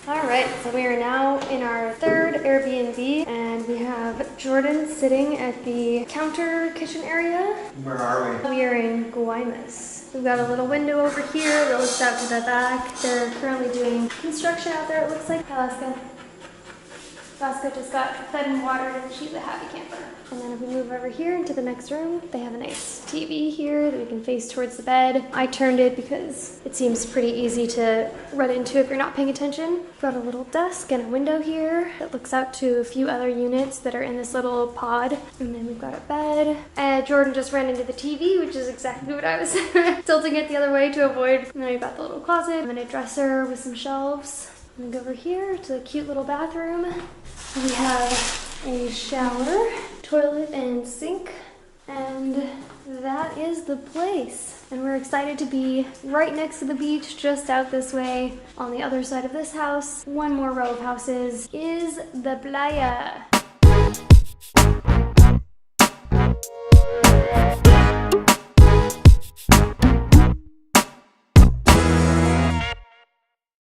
All right, so we are now in our third Airbnb, and we have Jordan sitting at the counter kitchen area. Where are we? We are in Guaymas. We've got a little window over here that looks out to the back. They're currently doing construction out there, it looks like. Hi, Alaska. Alaska just got fed and watered, and she's a happy camper. And then if we move over here into the next room, they have a nice TV here that we can face towards the bed. I turned it because it seems pretty easy to run into if you're not paying attention. Got a little desk and a window here that looks out to a few other units that are in this little pod. And then we've got a bed. And Jordan just ran into the TV, which is exactly what I was tilting it the other way to avoid. And then we've got the little closet and then a dresser with some shelves. I'm gonna go over here to the cute little bathroom. We have a shower, toilet, and sink, and that is the place. And we're excited to be right next to the beach, just out this way. On the other side of this house, one more row of houses, is the playa.